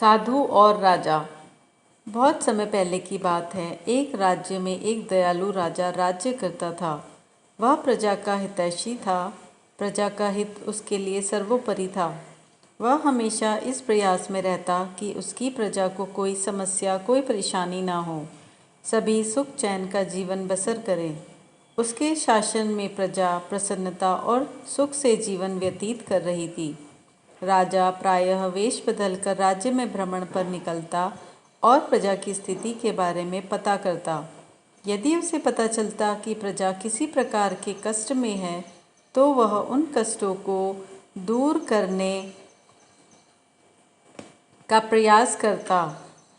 साधु और राजा। बहुत समय पहले की बात है। एक राज्य में एक दयालु राजा राज्य करता था। वह प्रजा का हितैषी था। प्रजा का हित उसके लिए सर्वोपरि था। वह हमेशा इस प्रयास में रहता कि उसकी प्रजा को कोई समस्या, कोई परेशानी ना हो, सभी सुख चैन का जीवन बसर करें। उसके शासन में प्रजा प्रसन्नता और सुख से जीवन व्यतीत कर रही थी। राजा प्रायः वेश बदलकर राज्य में भ्रमण पर निकलता और प्रजा की स्थिति के बारे में पता करता। यदि उसे पता चलता कि प्रजा किसी प्रकार के कष्ट में है, तो वह उन कष्टों को दूर करने का प्रयास करता।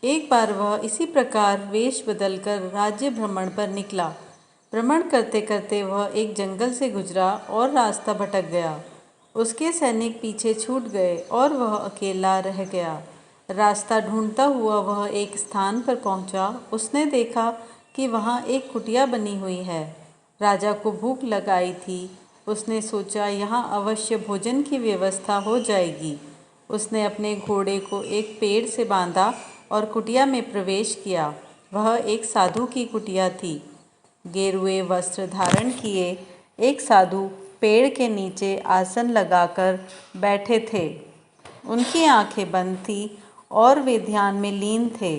एक बार वह इसी प्रकार वेश बदलकर राज्य भ्रमण पर निकला। भ्रमण करते करते वह एक जंगल से गुजरा और रास्ता भटक गया। उसके सैनिक पीछे छूट गए और वह अकेला रह गया। रास्ता ढूंढता हुआ वह एक स्थान पर पहुंचा। उसने देखा कि वहां एक कुटिया बनी हुई है। राजा को भूख लगाई थी। उसने सोचा यहाँ अवश्य भोजन की व्यवस्था हो जाएगी। उसने अपने घोड़े को एक पेड़ से बांधा और कुटिया में प्रवेश किया। वह एक साधु की कुटिया थी। गेरुए वस्त्र धारण किए एक साधु पेड़ के नीचे आसन लगाकर बैठे थे। उनकी आंखें बंद थीं और वे ध्यान में लीन थे।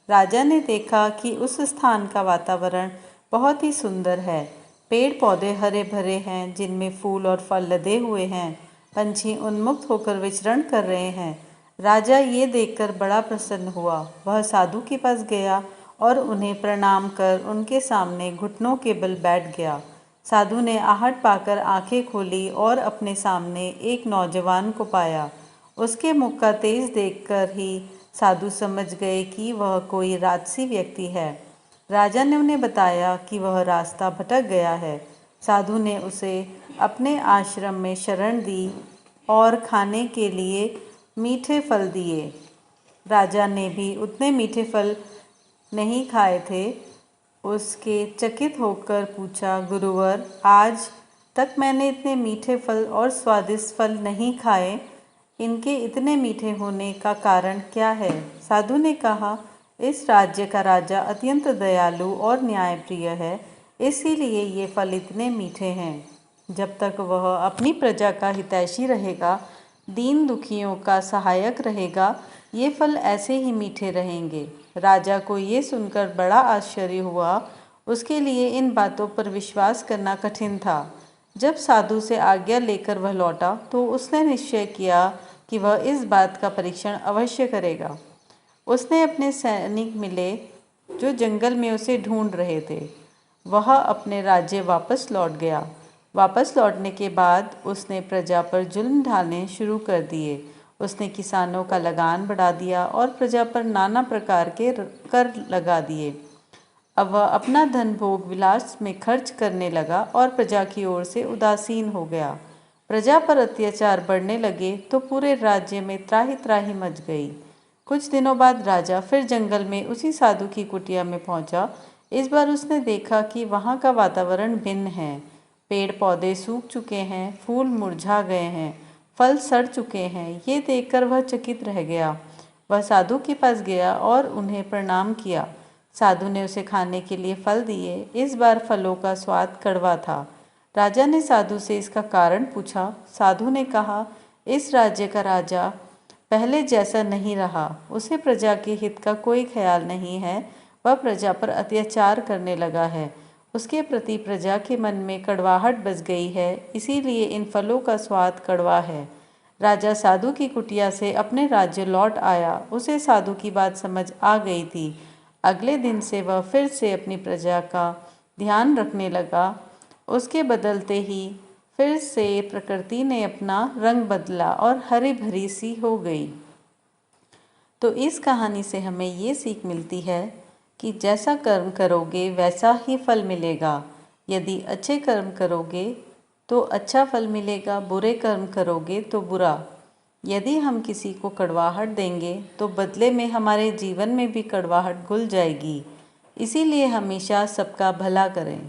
राजा ने देखा कि उस स्थान का वातावरण बहुत ही सुंदर है। पेड़ पौधे हरे भरे हैं, जिनमें फूल और फल लदे हुए हैं। पंछी उन्मुक्त होकर विचरण कर रहे हैं। राजा ये देखकर बड़ा प्रसन्न हुआ। वह साधु के पास गया और उन्हें प्रणाम कर उनके सामने घुटनों के बल बैठ गया। साधु ने आहट पाकर आंखें खोली और अपने सामने एक नौजवान को पाया। उसके मुख का तेज देखकर ही साधु समझ गए कि वह कोई राजसी व्यक्ति है। राजा ने उन्हें बताया कि वह रास्ता भटक गया है। साधु ने उसे अपने आश्रम में शरण दी और खाने के लिए मीठे फल दिए। राजा ने भी उतने मीठे फल नहीं खाए थे। उसके चकित होकर पूछा, गुरुवर, आज तक मैंने इतने मीठे फल और स्वादिष्ट फल नहीं खाए। इनके इतने मीठे होने का कारण क्या है? साधु ने कहा, इस राज्य का राजा अत्यंत दयालु और न्यायप्रिय है, इसीलिए ये फल इतने मीठे हैं। जब तक वह अपनी प्रजा का हितैषी रहेगा, दीन दुखियों का सहायक रहेगा, ये फल ऐसे ही मीठे रहेंगे। राजा को ये सुनकर बड़ा आश्चर्य हुआ। उसके लिए इन बातों पर विश्वास करना कठिन था। जब साधु से आज्ञा लेकर वह लौटा तो उसने निश्चय किया कि वह इस बात का परीक्षण अवश्य करेगा। उसने अपने सैनिक मिले जो जंगल में उसे ढूंढ रहे थे। वह अपने राज्य वापस लौट गया। वापस लौटने के बाद उसने प्रजा पर जुल्म ढालने शुरू कर दिए। उसने किसानों का लगान बढ़ा दिया और प्रजा पर नाना प्रकार के कर लगा दिए। अब वह अपना धन भोग विलास में खर्च करने लगा और प्रजा की ओर से उदासीन हो गया। प्रजा पर अत्याचार बढ़ने लगे तो पूरे राज्य में त्राहि त्राहि मच गई। कुछ दिनों बाद राजा फिर जंगल में उसी साधु की कुटिया में पहुंचा। इस बार उसने देखा कि वहां का वातावरण भिन्न है। पेड़ पौधे सूख चुके हैं, फूल मुरझा गए हैं, फल सड़ चुके हैं। ये देखकर वह चकित रह गया। वह साधु के पास गया और उन्हें प्रणाम किया। साधु ने उसे खाने के लिए फल दिए। इस बार फलों का स्वाद कड़वा था। राजा ने साधु से इसका कारण पूछा। साधु ने कहा, इस राज्य का राजा पहले जैसा नहीं रहा। उसे प्रजा के हित का कोई ख्याल नहीं है। वह प्रजा पर अत्याचार करने लगा है। उसके प्रति प्रजा के मन में कड़वाहट बस गई है, इसीलिए इन फलों का स्वाद कड़वा है। राजा साधु की कुटिया से अपने राज्य लौट आया। उसे साधु की बात समझ आ गई थी। अगले दिन से वह फिर से अपनी प्रजा का ध्यान रखने लगा। उसके बदलते ही फिर से प्रकृति ने अपना रंग बदला और हरी भरी सी हो गई। तो इस कहानी से हमें ये सीख मिलती है कि जैसा कर्म करोगे वैसा ही फल मिलेगा। यदि अच्छे कर्म करोगे तो अच्छा फल मिलेगा, बुरे कर्म करोगे तो बुरा। यदि हम किसी को कड़वाहट देंगे तो बदले में हमारे जीवन में भी कड़वाहट घुल जाएगी। इसीलिए हमेशा सबका भला करें।